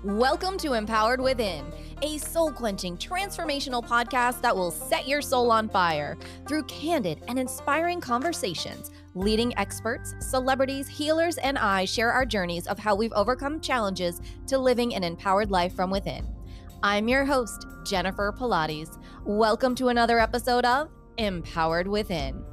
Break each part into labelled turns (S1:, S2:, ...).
S1: Welcome to Empowered Within, a soul-quenching, transformational podcast that will set your soul on fire through candid and inspiring conversations. Leading experts, celebrities, healers, and I share our journeys of how we've overcome challenges to living an empowered life from within. I'm your host, Jennifer Pilates. Welcome to another episode of Empowered Within.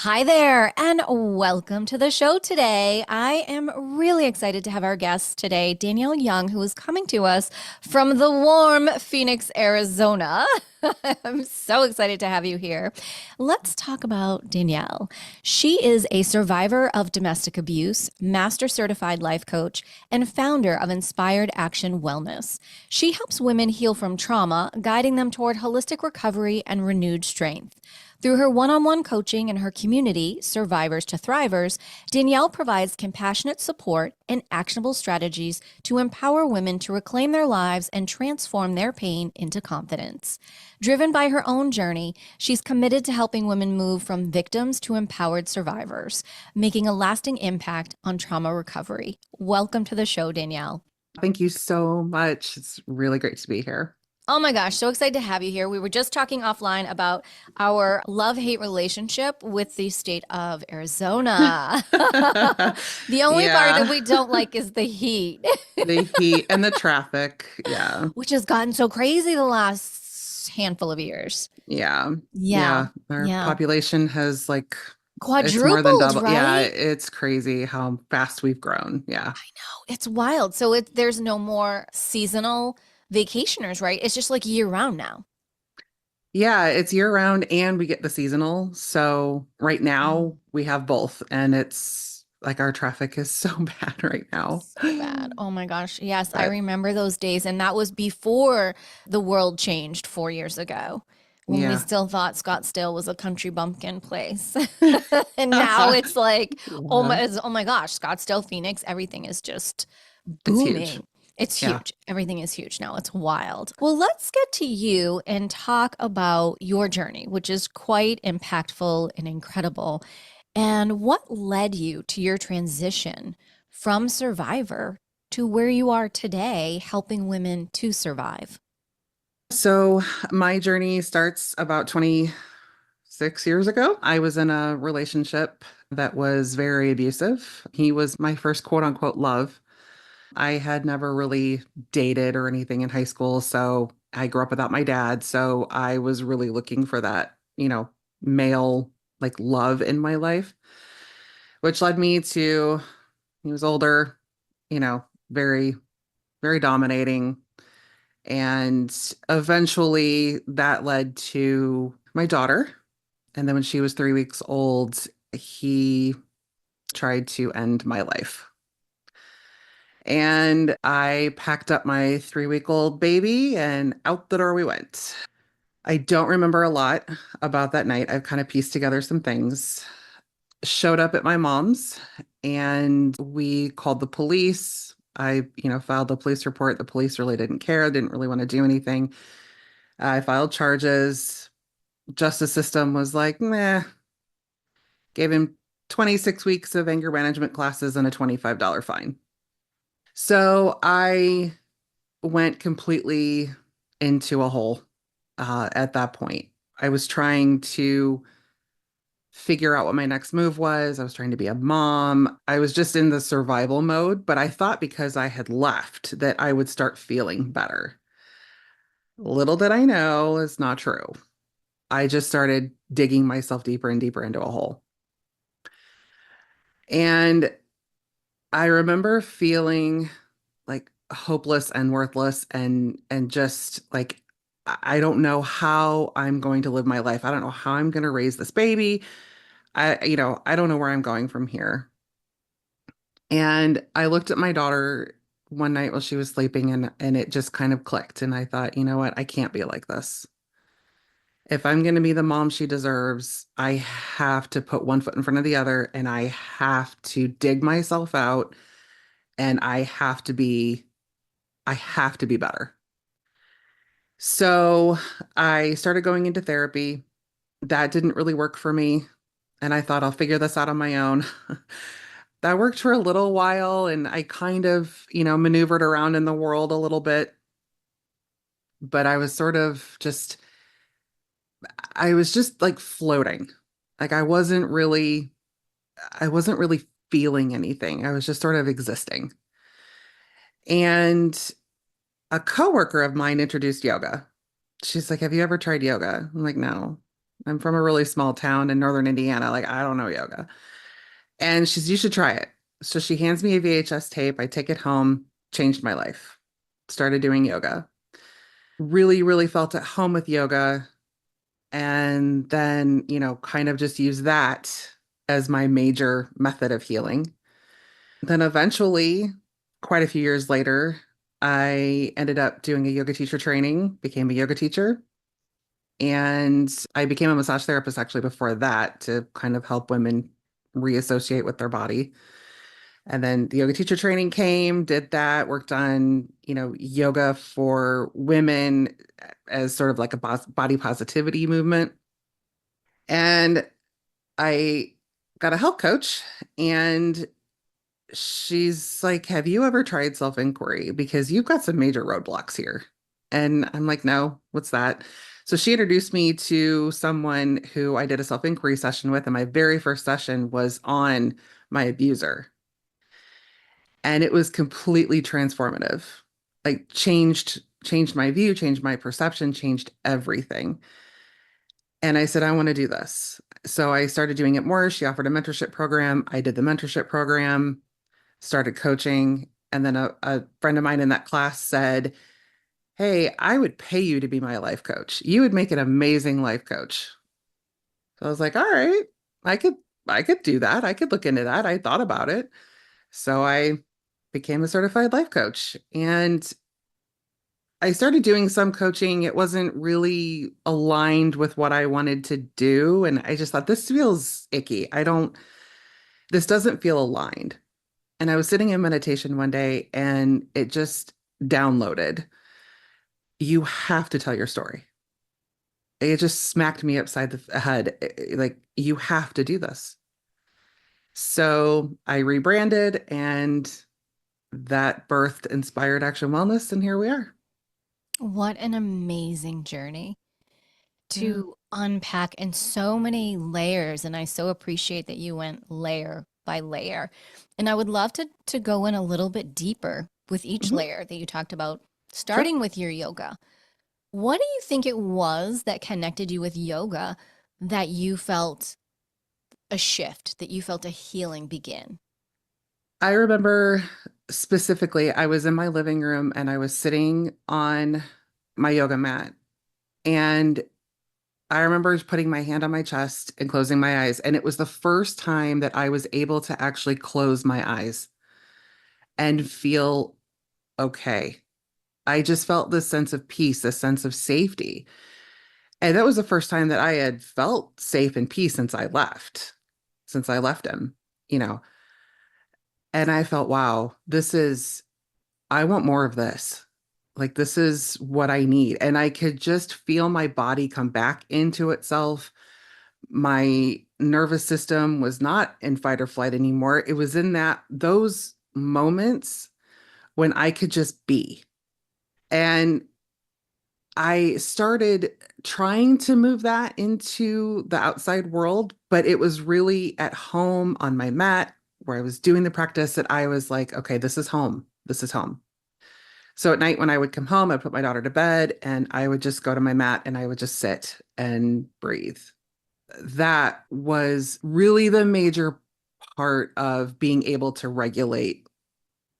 S1: Hi there, and welcome to the show today. I am really excited to have our guest today, Danielle Young, who is coming to us from the warm Phoenix, Arizona. I'm so excited to have you here. Let's talk about Danielle. She is a survivor of domestic abuse, master certified life coach, and founder of Inspired Action Wellness. She helps women heal from trauma, guiding them toward holistic recovery and renewed strength. Through her one-on-one coaching and her community, Survivors to Thrivers, Danielle provides compassionate support and actionable strategies to empower women to reclaim their lives and transform their pain into confidence. Driven by her own journey, she's committed to helping women move from victims to empowered survivors, making a lasting impact on trauma recovery. Welcome to the show, Danielle.
S2: Thank you so much. It's really great to be here.
S1: Oh my gosh, so excited to have you here. We were just talking offline about our love-hate relationship with the state of Arizona. The only part that we don't like is the heat.
S2: The heat and the traffic. Yeah.
S1: Which has gotten so crazy the last handful of years.
S2: Yeah.
S1: Yeah.
S2: Our population has
S1: quadrupled,
S2: it's more than double.
S1: Right?
S2: Yeah, it's crazy how fast we've grown. Yeah.
S1: I know. It's wild. So there's no more seasonal vacationers, right? It's just like year round now.
S2: Yeah, it's year round and we get the seasonal. So right now we have both, and it's like our traffic is so bad right now.
S1: So bad. Oh my gosh. Yes, I remember those days. And that was before the world changed 4 years ago, when we still thought Scottsdale was a country bumpkin place. And now it's like, oh my gosh, Scottsdale, Phoenix, everything is just booming. It's huge. Everything is huge now. It's wild. Well, let's get to you and talk about your journey, which is quite impactful and incredible. And what led you to your transition from survivor to where you are today, helping women to survive?
S2: So my journey starts about 26 years ago. I was in a relationship that was very abusive. He was my first quote unquote love. I had never really dated or anything in high school. So I grew up without my dad. So I was really looking for that, male love in my life, which led me to, he was older, very, very dominating. And eventually that led to my daughter. And then when she was 3 weeks old, he tried to end my life. And I packed up my 3-week-old baby and out the door we went. I don't remember a lot about that night. I've kind of pieced together some things. Showed up at my mom's and we called the police. I, filed a police report. The police really didn't care, didn't really want to do anything. I filed charges. Justice system was like, meh. Gave him 26 weeks of anger management classes and a $25 fine. So I went completely into a hole at that point. I was trying to figure out what my next move was. I was trying to be a mom. I was just in the survival mode, but I thought because I had left that I would start feeling better. Little did I know it's not true. I just started digging myself deeper and deeper into a hole. And I remember feeling like hopeless and worthless and just like I don't know how I'm going to live my life. I don't know how I'm going to raise this baby. I don't know where I'm going from here. And I looked at my daughter one night while she was sleeping and it just kind of clicked. And I thought, you know what? I can't be like this. If I'm going to be the mom she deserves, I have to put one foot in front of the other and I have to dig myself out and I have to be better. So I started going into therapy. That didn't really work for me. And I thought I'll figure this out on my own. that worked for a little while and I kind of, maneuvered around in the world a little bit, but I was just like floating. Like I wasn't really feeling anything. I was just sort of existing. And a coworker of mine introduced yoga. She's like, "Have you ever tried yoga?" I'm like, "No. I'm from a really small town in northern Indiana. Like, I don't know yoga." And she's, "You should try it." So she hands me a VHS tape. I take it home, changed my life. Started doing yoga. Really, really felt at home with yoga. And then, kind of just use that as my major method of healing. Then eventually, quite a few years later, I ended up doing a yoga teacher training, became a yoga teacher, and I became a massage therapist actually before that to kind of help women reassociate with their body. And then the yoga teacher training came, did that, worked on, yoga for women as sort of like a body positivity movement. And I got a health coach and she's like, "Have you ever tried self-inquiry? Because you've got some major roadblocks here." And I'm like, "No, what's that?" So she introduced me to someone who I did a self-inquiry session with, and my very first session was on my abuser. And it was completely transformative. Like changed my view, changed my perception, changed everything. And I said, "I want to do this." So I started doing it more. She offered a mentorship program. I did the mentorship program, started coaching. And then a friend of mine in that class said, "Hey, I would pay you to be my life coach. You would make an amazing life coach." So I was like, "All right, I could, I could do that. I could look into that." I thought about it. So I became a certified life coach and I started doing some coaching. It wasn't really aligned with what I wanted to do. And I just thought, this feels icky. This doesn't feel aligned. And I was sitting in meditation one day and it just downloaded. You have to tell your story. It just smacked me upside the head. Like, you have to do this. So I rebranded and that birthed Inspired Action Wellness. And here we are.
S1: What an amazing journey
S2: Yeah.
S1: to unpack in so many layers. And I so appreciate that you went layer by layer. And I would love to go in a little bit deeper with each
S2: Mhm.
S1: layer that you talked about,
S2: Sure.
S1: starting with your yoga. What do you think it was that connected you with yoga that you felt a shift, that you felt a healing begin?
S2: I remember specifically, I was in my living room and I was sitting on my yoga mat. And I remember just putting my hand on my chest and closing my eyes. And it was the first time that I was able to actually close my eyes and feel okay. I just felt this sense of peace, this sense of safety. And that was the first time that I had felt safe and peace since I left him, you know. And I felt, wow, I want more of this. Like, this is what I need. And I could just feel my body come back into itself. My nervous system was not in fight or flight anymore. It was in those moments when I could just be. And I started trying to move that into the outside world, but it was really at home on my mat where I was doing the practice that I was like, okay, this is home. This is home. So at night when I would come home, I'd put my daughter to bed and I would just go to my mat and I would just sit and breathe. That was really the major part of being able to regulate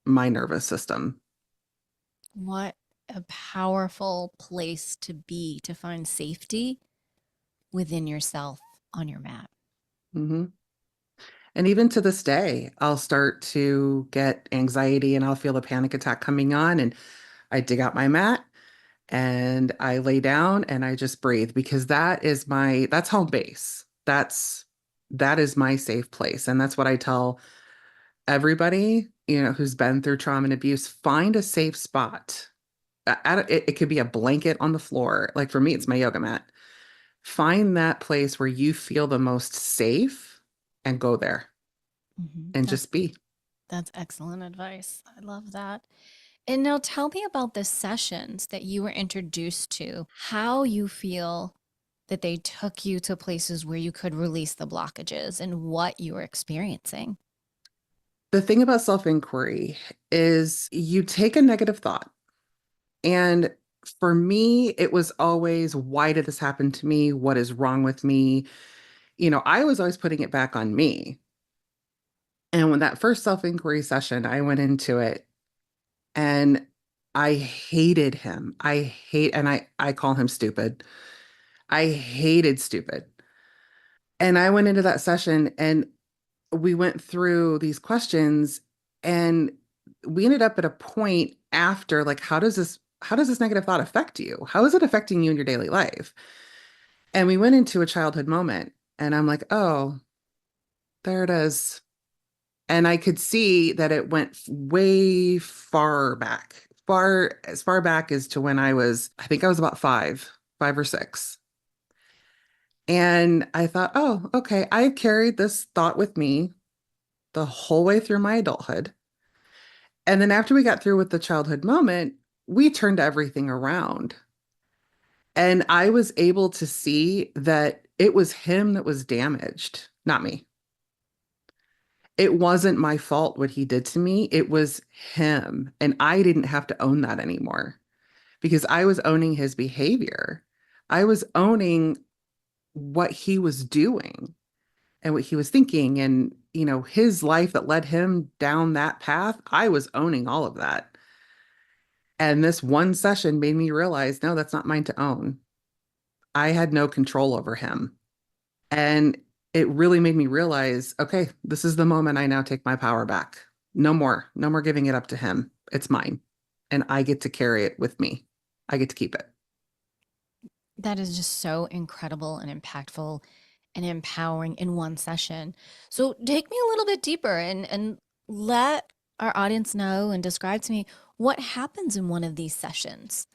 S2: my nervous system.
S1: What a powerful place to be, to find safety within yourself on your mat.
S2: Mhm. And even to this day, I'll start to get anxiety and I'll feel a panic attack coming on. And I dig out my mat and I lay down and I just breathe because that's home base. That is my safe place. And that's what I tell everybody, who's been through trauma and abuse. Find a safe spot. It could be a blanket on the floor. Like for me, it's my yoga mat. Find that place where you feel the most safe and go there. and
S1: That's
S2: just be.
S1: that's excellent advice. I love that. And now tell me about the sessions that you were introduced to, how you feel that they took you to places where you could release the blockages and what you were experiencing.
S2: The thing about self-inquiry is you take a negative thought. And for me, it was always, why did this happen to me? What is wrong with me? I was always putting it back on me. And when that first self-inquiry session, I went into it and I hated him. And I call him stupid. I hated stupid. And I went into that session and we went through these questions and we ended up at a point after, like, how does this negative thought affect you? How is it affecting you in your daily life? And we went into a childhood moment and I'm like, oh, there it is. And I could see that it went way far back, as far back as to when I think I was about 5 or 6. And I thought, oh, okay, I've carried this thought with me the whole way through my adulthood. And then after we got through with the childhood moment, we turned everything around. And I was able to see that it was him that was damaged, not me. It wasn't my fault what he did to me. It was him. And I didn't have to own that anymore because I was owning his behavior. I was owning what he was doing and what he was thinking and, his life that led him down that path. I was owning all of that. And this one session made me realize, no, that's not mine to own. I had no control over him. And it really made me realize, okay, this is the moment I now take my power back. No more giving it up to him. It's mine. And I get to carry it with me. I get to keep it.
S1: That is just so incredible and impactful and empowering in one session. So take me a little bit deeper and let our audience know and describe to me what happens in one of these sessions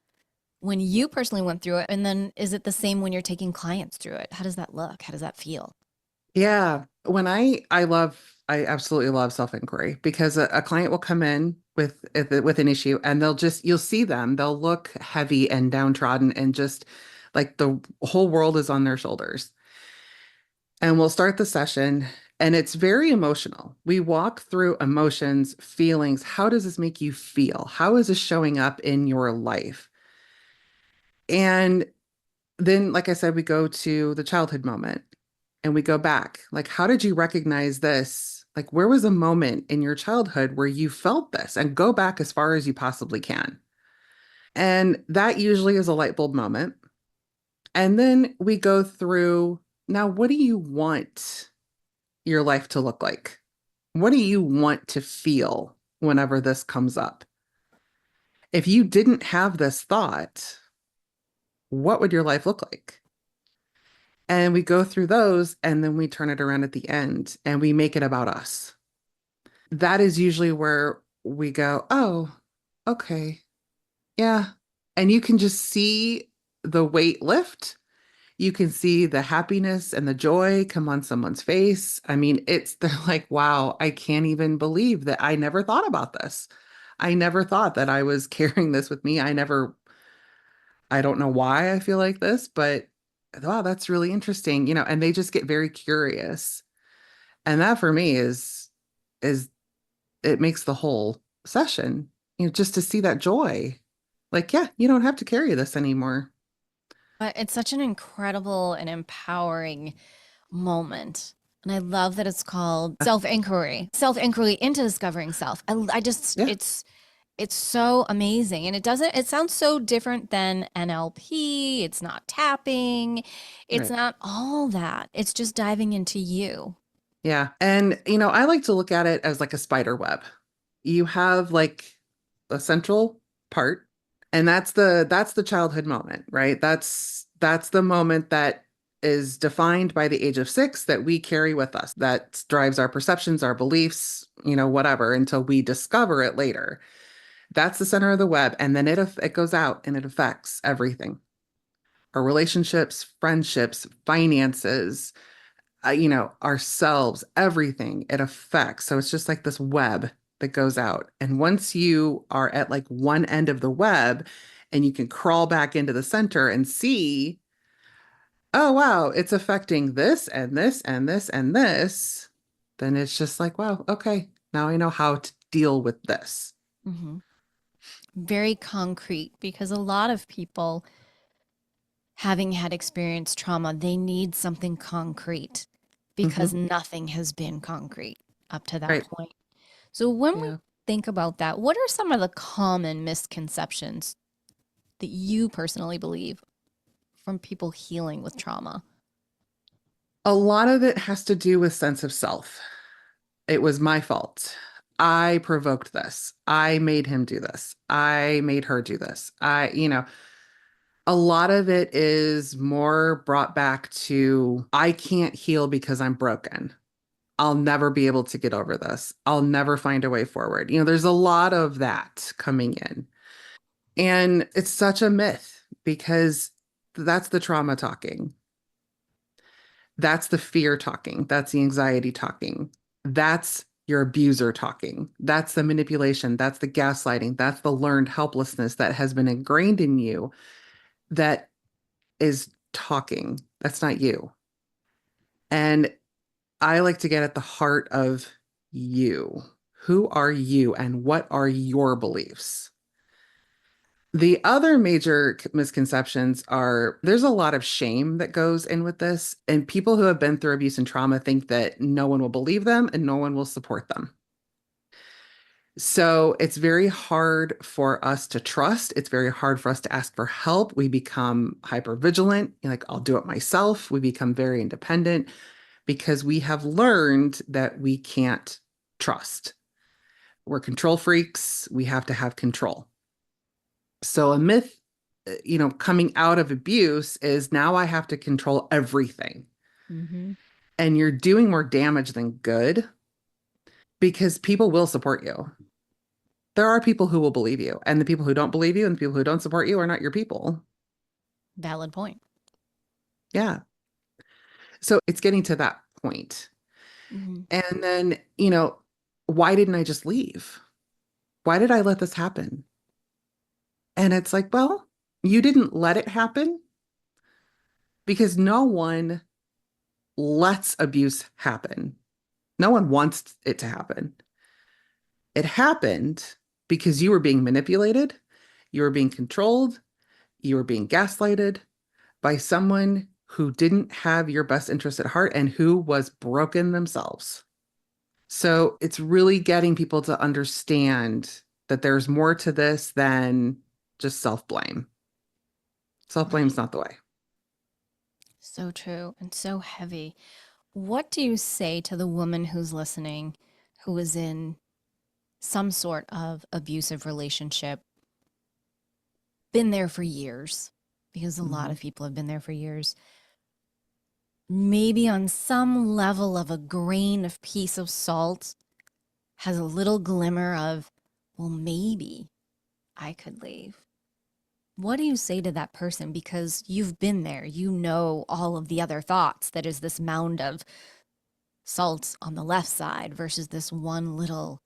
S1: when you personally went through it. And then is it the same when you're taking clients through it? How does that look? How does that feel?
S2: Yeah. I absolutely love self-inquiry because a client will come in with an issue and you'll see them, they'll look heavy and downtrodden and just like the whole world is on their shoulders. And we'll start the session, and it's very emotional. We walk through emotions, feelings. How does this make you feel? How is this showing up in your life? And then, like I said, we go to the childhood moment and we go back. Like, how did you recognize this? Like, where was a moment in your childhood where you felt this? And go back as far as you possibly can. And that usually is a light bulb moment. And then we go through, now, what do you want your life to look like? What do you want to feel whenever this comes up? If you didn't have this thought, what would your life look like? And we go through those and then we turn it around at the end and we make it about us. That is usually where we go, oh, okay, yeah. And you can just see the weight lift. You can see the happiness and the joy come on someone's face. I mean, they're like, wow, I can't even believe that I never thought about this. I never thought that I was carrying this with me. I don't know why I feel like this, but wow, that's really interesting, and they just get very curious. And that for me is it makes the whole session, just to see that joy. Like, yeah, you don't have to carry this anymore.
S1: But it's such an incredible and empowering moment. And I love that it's called self inquiry into discovering self. I just,
S2: Yeah,
S1: it's so amazing. And it sounds so different than NLP. It's not tapping. It's
S2: right.
S1: not all that. It's just diving into you.
S2: Yeah. And, I like to look at it as like a spider web. You have like a central part, and that's the childhood moment, right? That's the moment that is defined by the age of 6 that we carry with us. That drives our perceptions, our beliefs, whatever, until we discover it later. That's the center of the web. And then it goes out and it affects everything. Our relationships, friendships, finances, ourselves, everything it affects. So it's just like this web that goes out. And once you are at like one end of the web and you can crawl back into the center and see, oh, wow, it's affecting this and this and this and this, then it's just like, wow, okay, now I know how to deal with this.
S1: Hmm. Very concrete because a lot of people, having had experienced trauma, they need something concrete because
S2: Hmm.
S1: nothing has been concrete up to that
S2: Right.
S1: point. So when we
S2: Yeah.
S1: think about that, what are some of the common misconceptions that you personally believe from people healing with trauma?
S2: A lot of it has to do with sense of self. It was my fault. I provoked this. I made him do this. I made her do this. A lot of it is more brought back to I can't heal because I'm broken. I'll never be able to get over this. I'll never find a way forward. There's a lot of that coming in. And it's such a myth because that's the trauma talking. That's the fear talking. That's the anxiety talking. That's your abuser talking. That's the manipulation. That's the gaslighting. That's the learned helplessness that has been ingrained in you that is talking. That's not you. And I like to get at the heart of you. Who are you and what are your beliefs? The other major misconceptions are there's a lot of shame that goes in with this, and people who have been through abuse and trauma think that no one will believe them and no one will support them. So it's very hard for us to trust. It's very hard for us to ask for help. We become hyper vigilant, like, I'll do it myself. We become very independent because we have learned that we can't trust. We're control freaks. We have to have control. So a myth, coming out of abuse is now I have to control everything.
S1: Mm-hmm.
S2: And you're doing more damage than good because people will support you. There are people who will believe you, and the people who don't believe you and the people who don't support you are not your people.
S1: Valid point.
S2: Yeah. So it's getting to that point.
S1: Mm-hmm.
S2: And then, why didn't I just leave? Why did I let this happen? And it's like, well, you didn't let it happen because no one lets abuse happen. No one wants it to happen. It happened because you were being manipulated, you were being controlled, you were being gaslighted by someone who didn't have your best interest at heart and who was broken themselves. So it's really getting people to understand that there's more to this than just self blame. Self blame is
S1: Right.
S2: not the way.
S1: So true and so heavy. What do you say to the woman who's listening who is in some sort of abusive relationship, been there for years? Because a lot
S2: Mhm.
S1: of people have been there for years. Maybe on some level of a grain of piece of salt has a little glimmer of, well, maybe I could leave. What do you say to that person? Because you've been there, you know all of the other thoughts that is this mound of salt on the left side versus this one little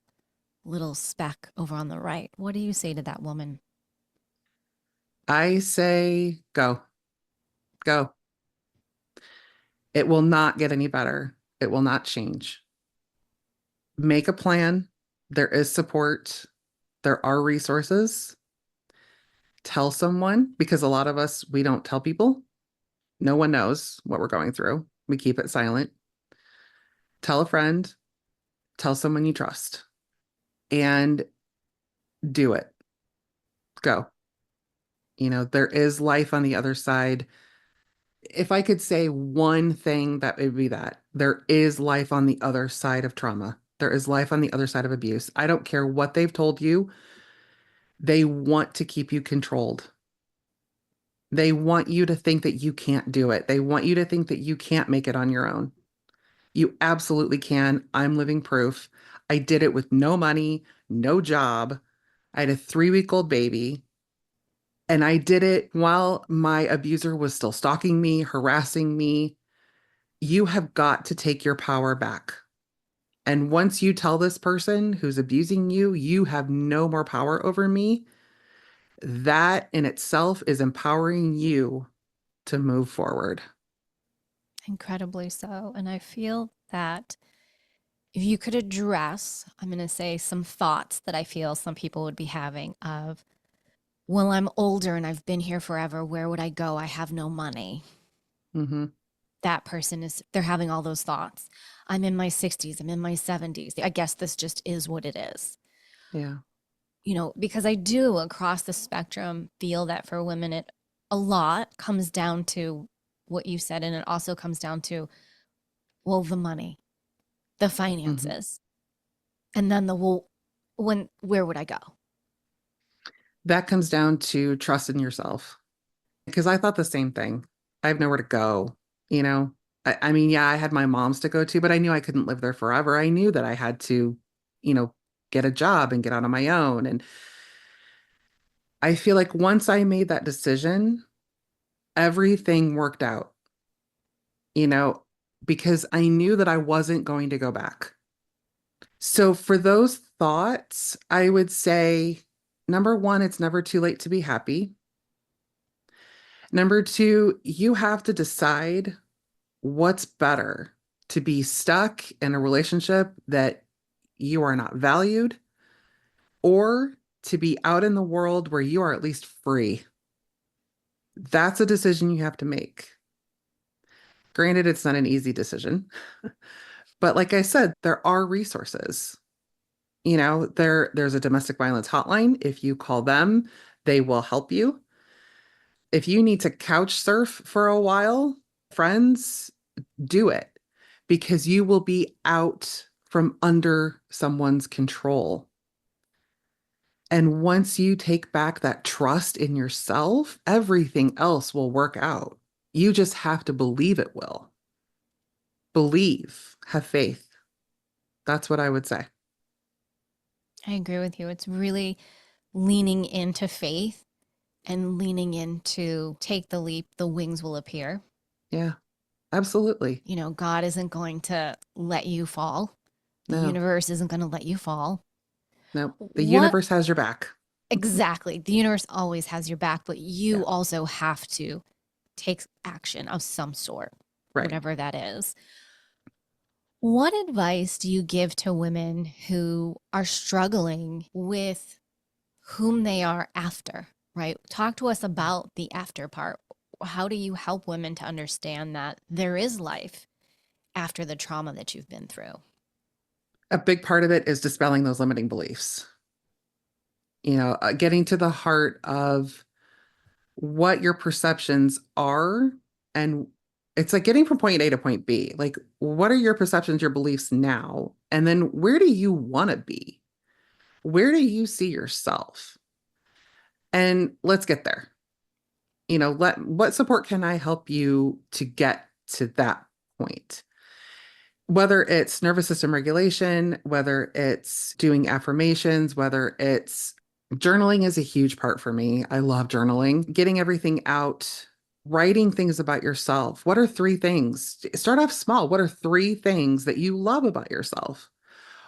S1: speck over on the right. What do you say to that woman?
S2: I say go, go. It will not get any better. It will not change. Make a plan. There is support. There are resources. Tell someone because a lot of us, we don't tell people. No one knows what we're going through. We keep it silent. Tell a friend, tell someone you trust, and do it. Go. There is life on the other side. If I could say one thing, that would be that there is life on the other side of trauma. There is life on the other side of abuse. I don't care what they've told you. They want to keep you controlled. They want you to think that you can't do it. They want you to think that you can't make it on your own. You absolutely can. I'm living proof. I did it with no money, no job. I had a 3-week-old baby, and I did it while my abuser was still stalking me, harassing me. You have got to take your power back. And once you tell this person who's abusing you, you have no more power over me, that in itself is empowering you to move forward.
S1: Incredibly so. And I feel that if you could address, I'm going to say some thoughts that I feel some people would be having of, well, I'm older and I've been here forever. Where would I go? I have no money.
S2: Hmm.
S1: That person is, they're having all those thoughts. I'm in my 60s, I'm in my 70s. I guess this just is what it is.
S2: Yeah.
S1: Because I do across the spectrum feel that for women, it a lot comes down to what you said. And it also comes down to, well, the money, the
S2: Hmm.
S1: finances, and then where would I go?
S2: That comes down to trust in yourself. Because I thought the same thing. I have nowhere to go, you know? I mean, yeah, I had my mom's to go to, but I knew I couldn't live there forever. I knew that I had to, you know, get a job and get out on my own. And I feel like once I made that decision, everything worked out, you know, because I knew that I wasn't going to go back. So for those thoughts, I would say number one, it's never too late to be happy. Number two, you have to decide what's better to be stuck in a relationship that you are not valued or to be out in the world where you are at least free. That's a decision you have to make. Granted, it's not an easy decision, but like I said, there are resources. There's a domestic violence hotline. If you call them, they will help you. If you need to couch surf for a while, friends, do it because you will be out from under someone's control. And once you take back that trust in yourself, everything else will work out. You just have to believe it will. Believe, have faith. That's what I would say.
S1: I agree with you. It's really leaning into faith and leaning into take the leap, the wings will appear.
S2: Yeah, absolutely.
S1: God isn't going to let you fall. The
S2: No,
S1: universe isn't going to let you fall.
S2: no. The
S1: What
S2: universe has your back.
S1: exactly? The universe always has your back, but
S2: Yeah,
S1: you also have to take action of some sort,
S2: right.
S1: whatever that is. What advice do you give to women who are struggling with whom they are after, right? Talk to us about the after part. How do you help women to understand that there is life after the trauma that you've been through?
S2: A big part of it is dispelling those limiting beliefs, getting to the heart of what your perceptions are. And it's like getting from point A to point B. Like, what are your perceptions, your beliefs now? And then where do you want to be? Where do you see yourself? And let's get there. What support can I help you to get to that point? Whether it's nervous system regulation, whether it's doing affirmations, whether it's journaling is a huge part for me. I love journaling, getting everything out, writing things about yourself. What are three things? Start off small. What are three things that you love about yourself?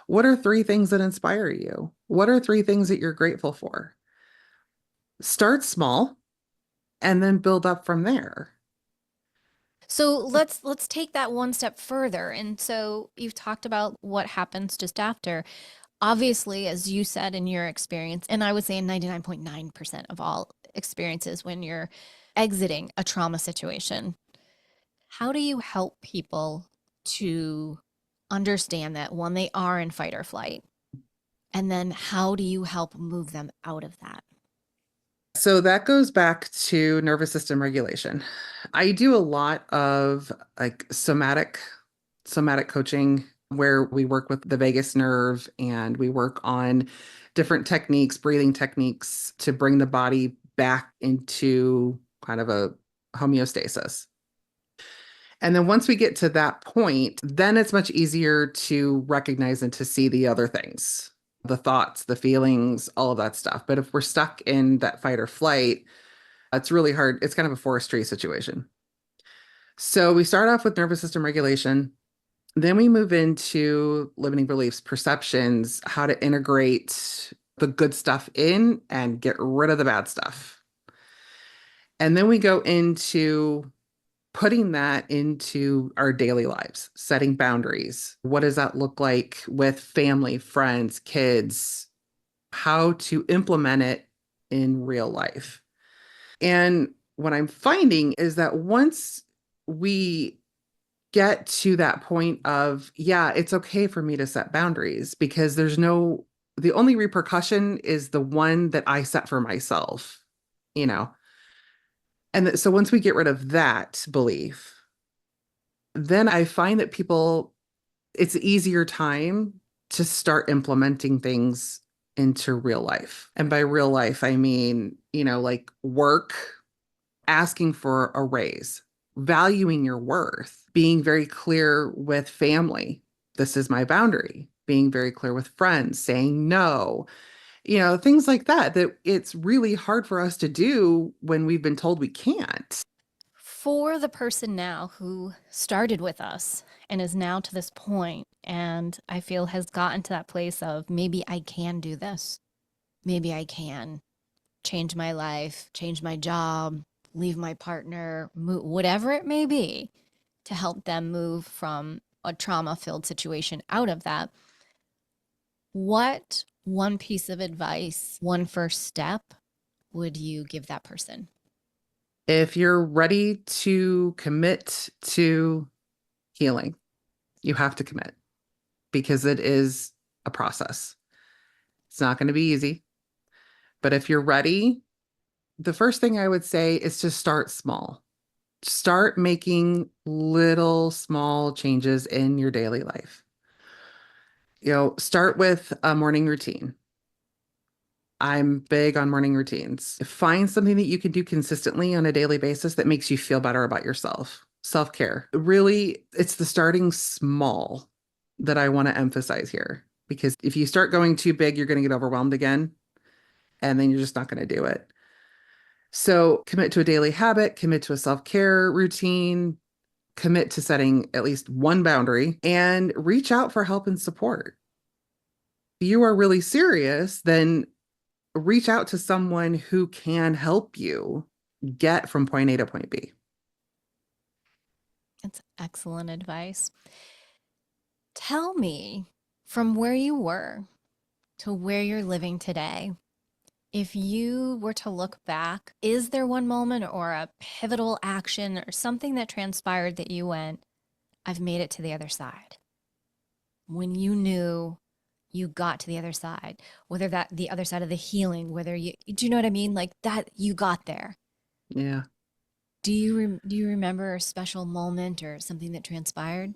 S2: What are three things that inspire you? What are three things that you're grateful for? Start small and then build up from there.
S1: So let's take that one step further. And so you've talked about what happens just after. Obviously, as you said in your experience, and I would say in 99.9% of all experiences when you're exiting a trauma situation, how do you help people to understand that when they are in fight or flight? And then how do you help move them out of that?
S2: So that goes back to nervous system regulation. I do a lot of like somatic coaching where we work with the vagus nerve and we work on different techniques, breathing techniques to bring the body back into kind of a homeostasis. And then once we get to that point, then it's much easier to recognize and to see the other things, the thoughts, the feelings, all of that stuff. But if we're stuck in that fight or flight, it's really hard. It's kind of a forestry situation. So we start off with nervous system regulation. Then we move into limiting beliefs, perceptions, how to integrate the good stuff in and get rid of the bad stuff. And then we go into putting that into our daily lives, setting boundaries. What does that look like with family, friends, kids? How to implement it in real life. And what I'm finding is that once we get to that point of, yeah, it's okay for me to set boundaries because the only repercussion is the one that I set for myself, you know? So once we get rid of that belief, then I find that it's an easier time to start implementing things into real life. And by real life, I mean, like work, asking for a raise, valuing your worth, being very clear with family. This is my boundary. Being very clear with friends, saying no, things like that, that it's really hard for us to do when we've been told we can't.
S1: For the person now who started with us and is now to this point, and I feel has gotten to that place of maybe I can do this, maybe I can change my life, change my job, leave my partner, move, whatever it may be, to help them move from a trauma filled situation out of that. What one piece of advice, one first step would you give that person?
S2: If you're ready to commit to healing, you have to commit because it is a process. It's not going to be easy. But if you're ready, the first thing I would say is to start small. Start making little small changes in your daily life. Start with a morning routine. I'm big on morning routines. Find something that you can do consistently on a daily basis that makes you feel better about yourself. Self-care. Really, it's the starting small that I want to emphasize here. Because if you start going too big, you're going to get overwhelmed again, and then you're just not going to do it. So commit to a daily habit, commit to a self-care routine, commit to setting at least one boundary, and reach out for help and support. If you are really serious, then reach out to someone who can help you get from point A to point B.
S1: That's excellent advice. Tell me from where you were to where you're living today, if you were to look back, is there one moment or a pivotal action or something that transpired that you went, I've made it to the other side? When you knew you got to the other side, whether that the other side of the healing, whether do you know what I mean? Like that you got there.
S2: Yeah.
S1: Do you remember a special moment or something that transpired?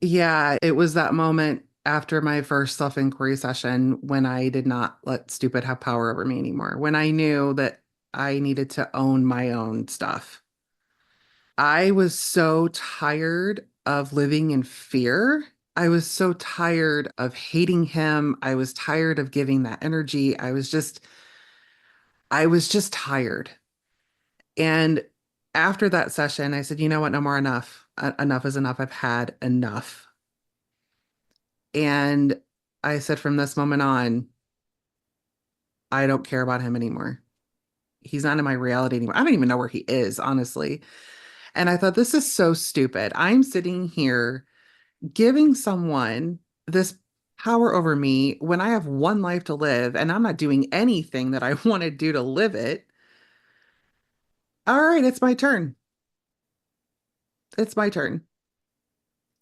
S2: Yeah. It was that moment after my first self inquiry session when I did not let stupid have power over me anymore, when I knew that I needed to own my own stuff. I was so tired of living in fear. I was so tired of hating him. I was tired of giving that energy. I was just tired. And after that session, I said, you know what? No more enough. Enough is enough. I've had enough. And I said, from this moment on, I don't care about him anymore. He's not in my reality anymore. I don't even know where he is, honestly. And I thought, this is so stupid. I'm sitting here giving someone this power over me when I have one life to live and I'm not doing anything that I want to do to live it. All right, it's my turn. It's my turn.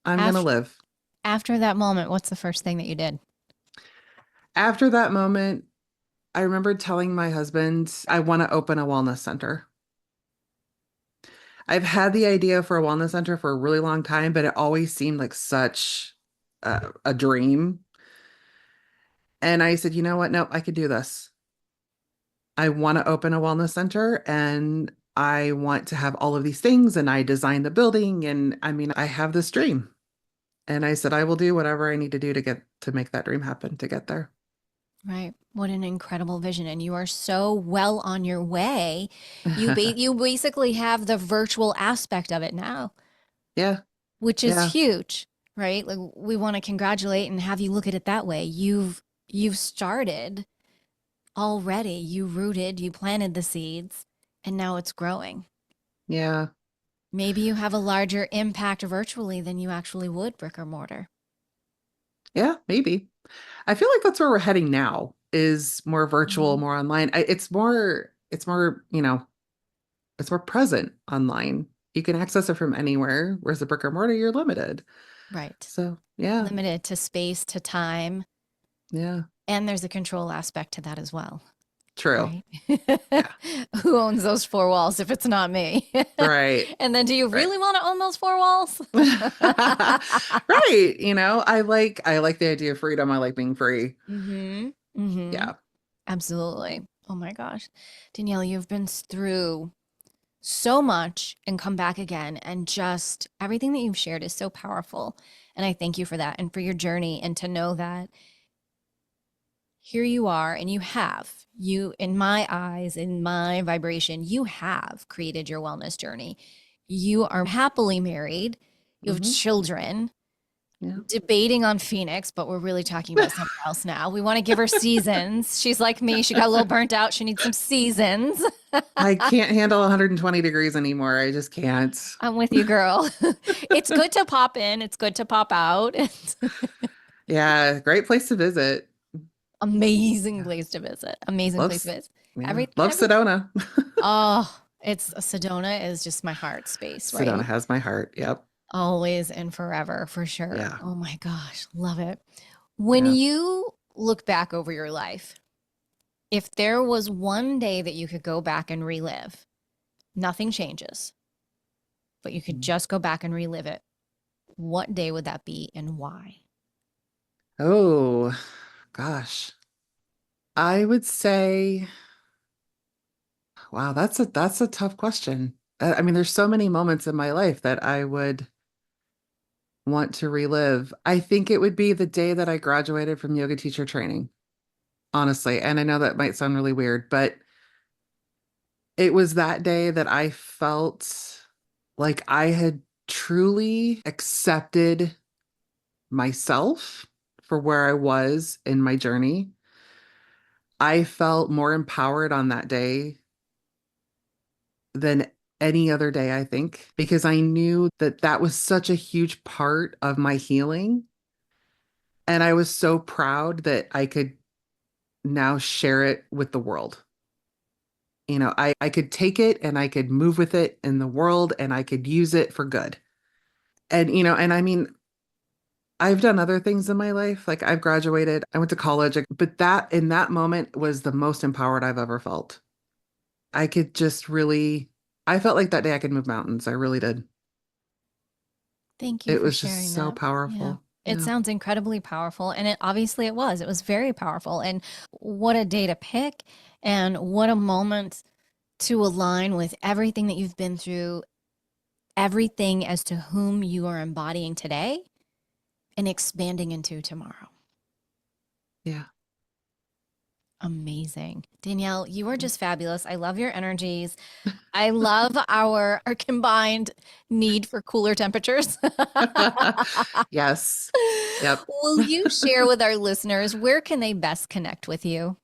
S2: I'm going to
S1: After
S2: live.
S1: after that moment, what's the first thing that you did?
S2: After that moment, I remember telling my husband, I want to open a wellness center. I've had the idea for a wellness center for a really long time, but it always seemed like such a dream. And I said, you know what? No, I could do this. I want to open a wellness center and I want to have all of these things. And I designed the building. And I mean, I have this dream. And I said, I will do whatever I need to do to make that dream happen, to get there.
S1: Right. What an incredible vision. And you are so well on your way. You basically have the virtual aspect of it now,
S2: Yeah,
S1: which is
S2: yeah,
S1: huge, right? Like we want to congratulate and have you look at it that way. You've started already. You rooted, you planted the seeds, and now it's growing.
S2: yeah,
S1: Maybe you have a larger impact virtually than you actually would brick or mortar.
S2: yeah, maybe. I feel like that's where we're heading now is more virtual,
S1: Mhm.
S2: more online. It's more present online. You can access it from anywhere, whereas the brick or mortar, you're limited.
S1: Right.
S2: So, yeah,
S1: Limited to space, to time,
S2: yeah,
S1: and there's a control aspect to that as well.
S2: true.
S1: Right.
S2: Yeah,
S1: Who owns those four walls if it's not me?
S2: right,
S1: And then do you
S2: right.
S1: really want to own those four walls?
S2: Right. I like the idea of freedom. I like being free.
S1: Mm-hmm. Mm-hmm.
S2: Yeah.
S1: Absolutely. Oh my gosh. Danielle, you've been through so much and come back again. And just everything that you've shared is so powerful. And I thank you for that and for your journey and to know that here you are and you, in my eyes, in my vibration, you have created your wellness journey. You are happily married, you have
S2: Hmm.
S1: children,
S2: Yeah.
S1: debating on Phoenix, but we're really talking about somewhere else now. We want to give her seasons. She's like me, she got a little burnt out. She needs some seasons.
S2: I can't handle 120 degrees anymore. I just can't.
S1: I'm with you, girl. It's good to pop in, it's good to pop out. It's
S2: Yeah, great place to visit.
S1: amazing
S2: Yeah.
S1: place to visit. Amazing place to
S2: Loves,
S1: visit.
S2: yeah. Love
S1: Every
S2: Sedona.
S1: Oh, it's Sedona is just my heart space,
S2: Sedona
S1: right?
S2: has my heart. Yep.
S1: Always and forever, for sure.
S2: Yeah.
S1: Oh my gosh, love it. When
S2: Yeah.
S1: you look back over your life, if there was one day that you could go back and relive, nothing changes, but you could just go back and relive it, what day would that be and why?
S2: Oh, gosh. I would say, wow, that's a tough question. I mean, there's so many moments in my life that I would want to relive. I think it would be the day that I graduated from yoga teacher training, honestly. And I know that might sound really weird, but it was that day that I felt like I had truly accepted myself for where I was in my journey. I felt more empowered on that day than any other day, I think, because I knew that that was such a huge part of my healing. And I was so proud that I could now share it with the world. I could take it and I could move with it in the world and I could use it for good. And I mean, I've done other things in my life. Like I've graduated, I went to college, but that in that moment was the most empowered I've ever felt. I could just really, I felt like that day I could move mountains. I really did.
S1: Thank you
S2: It
S1: for
S2: was just
S1: sharing
S2: so
S1: that. Yeah.
S2: powerful.
S1: It
S2: Yeah.
S1: sounds incredibly powerful. And it obviously it was. It was very powerful. And what a day to pick and what a moment to align with everything that you've been through, everything as to whom you are embodying today and expanding into tomorrow.
S2: Yeah.
S1: Amazing. Danielle, you are just fabulous. I love your energies. I love our combined need for cooler temperatures.
S2: Yes. Yep.
S1: Will you share with our listeners where can they best connect with you?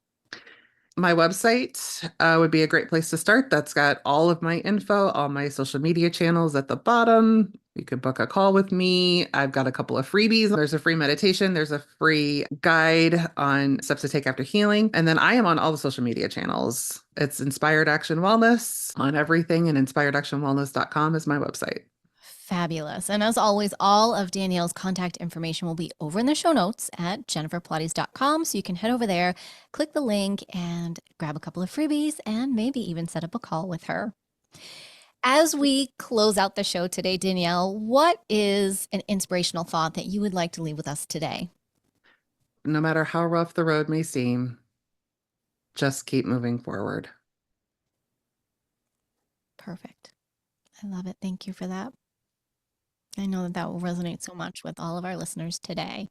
S2: My website would be a great place to start. That's got all of my info, all my social media channels at the bottom. You can book a call with me. I've got a couple of freebies. There's a free meditation, there's a free guide on steps to take after healing. And then I am on all the social media channels. It's Inspired Action Wellness on everything, and inspiredactionwellness.com is my website.
S1: Fabulous. And as always, all of Danielle's contact information will be over in the show notes at jenniferpilates.com. So you can head over there, click the link, and grab a couple of freebies and maybe even set up a call with her. As we close out the show today, Danielle, what is an inspirational thought that you would like to leave with us today?
S2: No matter how rough the road may seem, just keep moving forward.
S1: Perfect. I love it. Thank you for that. I know that that will resonate so much with all of our listeners today.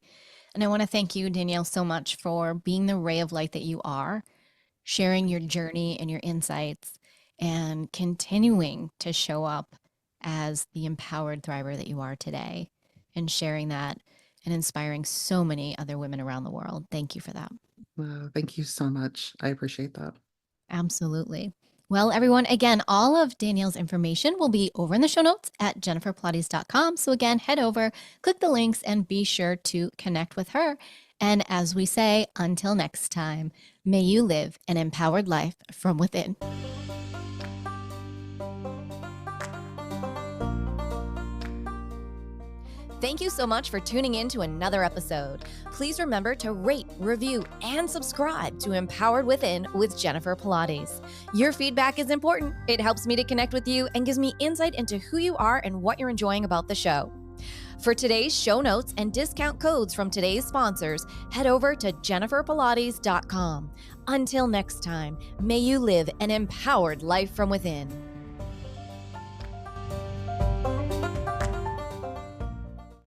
S1: And I want to thank you, Danielle, so much for being the ray of light that you are, sharing your journey and your insights, and continuing to show up as the empowered thriver that you are today, and sharing that and inspiring so many other women around the world. Thank you for that.
S2: Thank you so much. I appreciate that.
S1: Absolutely. Well, everyone, again, all of Danielle's information will be over in the show notes at jenniferpilates.com. So, again, head over, click the links, and be sure to connect with her. And as we say, until next time, may you live an empowered life from within. Thank you so much for tuning in to another episode. Please remember to rate, review, and subscribe to Empowered Within with Jennifer Pilates. Your feedback is important. It helps me to connect with you and gives me insight into who you are and what you're enjoying about the show. For today's show notes and discount codes from today's sponsors, head over to jenniferpilates.com. Until next time, may you live an empowered life from within.